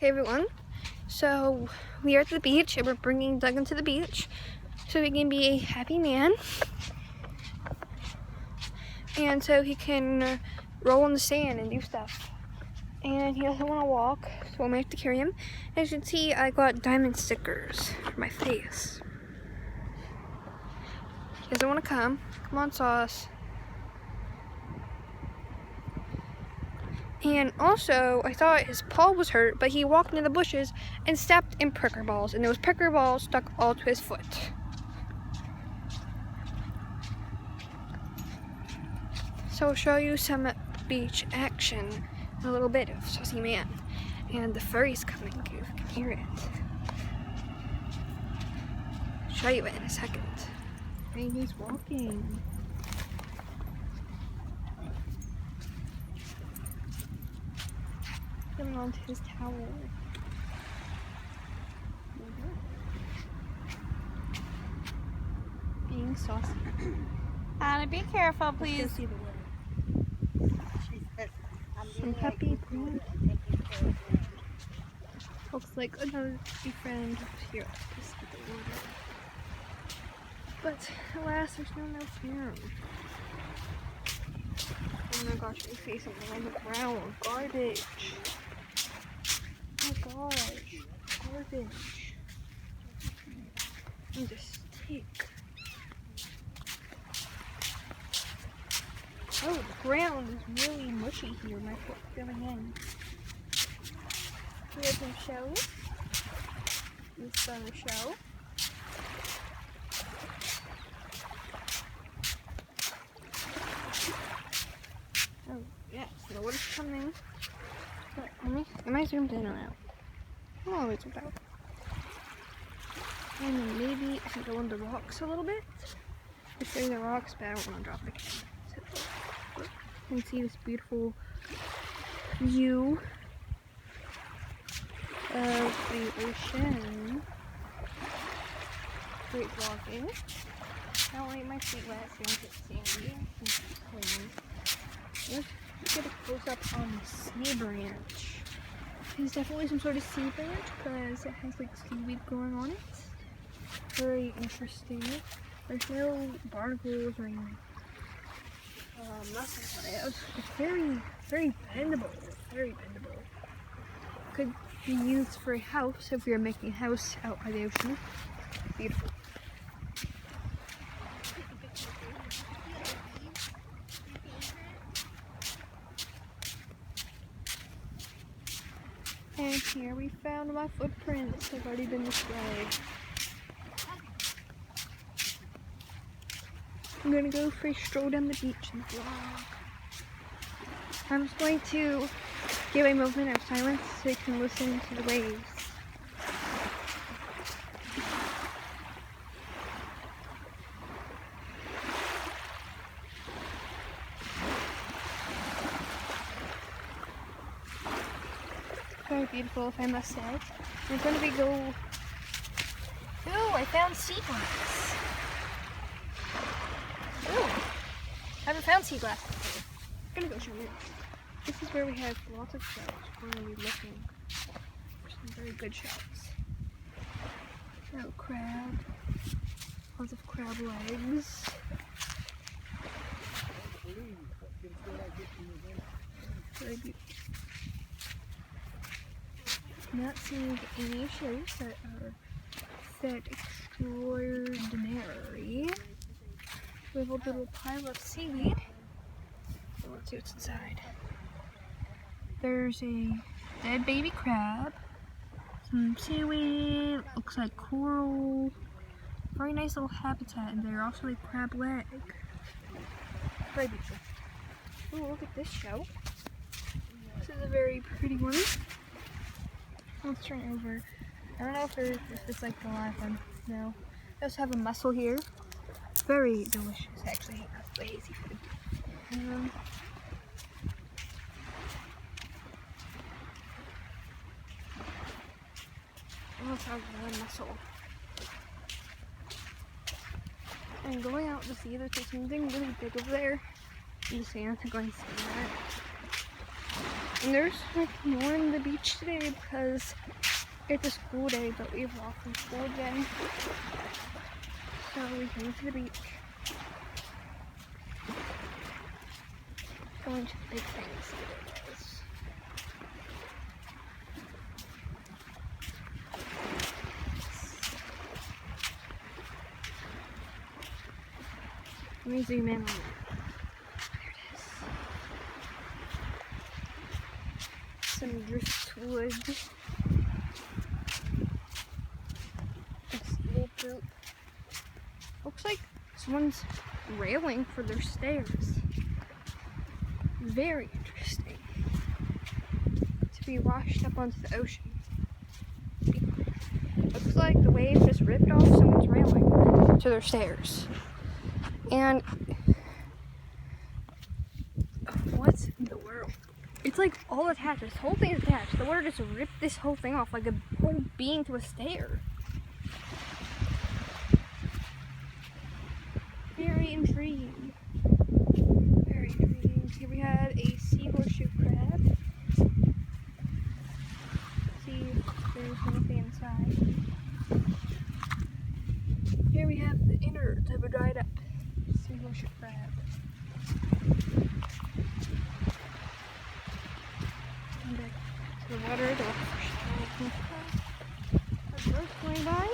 Hey everyone, so we are at the beach and we're bringing Duncan to the beach so he can be a happy man and so he can roll in the sand and do stuff. And he doesn't want to walk, so I'm going to have to carry him. As you can see, I got diamond stickers for my face. He doesn't want to come. Come on, Sauce. And also, I thought his paw was hurt, but he walked into the bushes and stepped in pricker balls, and there was pricker balls stuck all to his foot. So I'll show you some beach action in a little bit of Saucy Man. And the furry's coming, if you can hear it. I'll show you it in a second. Hey, he's walking. Coming onto his towel. Being saucy. Anna, be careful, Let's please. go see the water. Some puppy poop. Looks like another friend here. Let's get the water. But alas, there's no milk here. Oh my gosh, I see something on the ground. Garbage. Oh my gosh. Garbage. And a stick. Oh, the ground is really mushy here. My foot filling in. We have some shells. This other shell. Oh, yes, the water's coming. But am I zoomed in or out? I'm always zoomed out. And then maybe I can go on the rocks a little bit. I'll show you the rocks, but I don't want to drop the camera. So, you can see this beautiful view of the ocean. Great vlogging. I don't like my feet wet, so I'm get sandy. Let's get a close up on the sea branch. It's definitely some sort of sea branch because it has like seaweed growing on it. Very interesting. There's no barnacles or any nothing on it. It's very bendable. Very bendable. Could be used for a house if you're making a house out by the ocean. Beautiful. And here we found my footprints. They've already been this way. I'm gonna go for a stroll down the beach and vlog. I'm just going to give a moment of silence so you can listen to the waves. Very beautiful, if I must say. I'm going to be Ooh, I found sea glass. Ooh, I haven't found sea glass before. I'm going to go show you. This is where we have lots of shells. We're going to be looking for some very good shells. Oh, crab. Lots of crab legs. Very beautiful. Not seeing any shells that are set extraordinary. We have a little pile of seaweed. So let's see what's inside. There's a dead baby crab, some seaweed, looks like coral. Very nice little habitat in there. Also a crab leg. Very beautiful. Oh, look at this shell. This is a very pretty one. Let's turn it over. I don't know if it's like the live one. No. I also have a mussel here. Very delicious, actually. That's lazy food. Let's have one mussel. And going out to sea, there's something really big over there in the sand. I'm going to see that. And there's like more on the beach today because it's a school day, but we have off from school again. So we came to the beach. Going to the big thing to see what it is. Let me zoom in on it. There it is. Some driftwood. This little poop. Looks like someone's railing for their stairs. Very interesting. To be washed up onto the ocean. Looks like the wave just ripped off someone's railing to their stairs. And what in the world? It's like all attached. This whole thing is attached. The water just ripped this whole thing off like a whole beam to a stair. Very intriguing. Very intriguing. Here we have a sea horseshoe crab. See if there's anything inside. Here we have the innards of a dried up sea horseshoe crab. And back to the water, the a boat going by,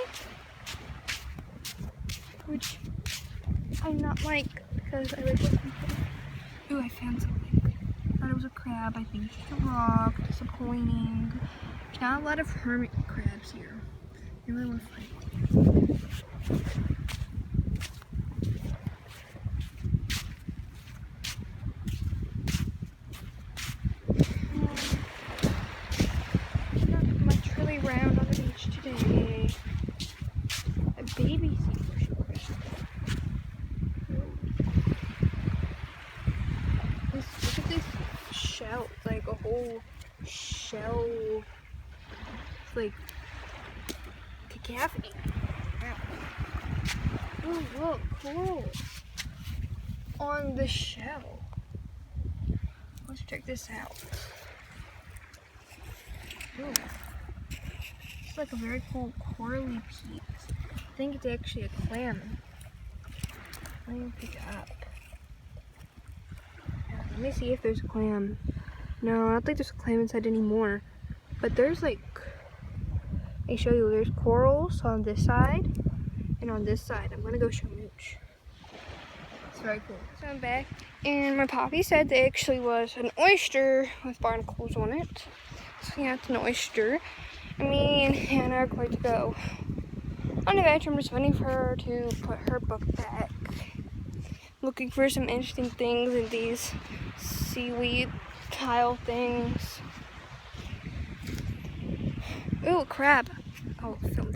which I not like because I was looking for. Ooh, I found something. I thought it was a crab. I think it's just a rock. Disappointing. There's not a lot of hermit crabs here. I really want to find one. Not much really around on the beach today. A baby sea horseshoe crab. Look at this shell, like a whole shell, it's like cacophony. Wow. Oh, look, cool. On the shell. Let's check this out. Ooh. It's like a very cool corally piece. I think it's actually a clam. Let me pick it up. Let me see if there's a clam. No, I don't think there's a clam inside anymore. But there's like, let me show you, there's corals on this side and on this side. I'm gonna go show Mooch. It's very cool. So I'm back and my poppy said there actually was an oyster with barnacles on it. So yeah, it's an oyster. And me and Hannah are going to go on the adventure. I'm just waiting for her to put her book back. Looking for some interesting things in these seaweed tile things. Ooh, a crab. Oh, film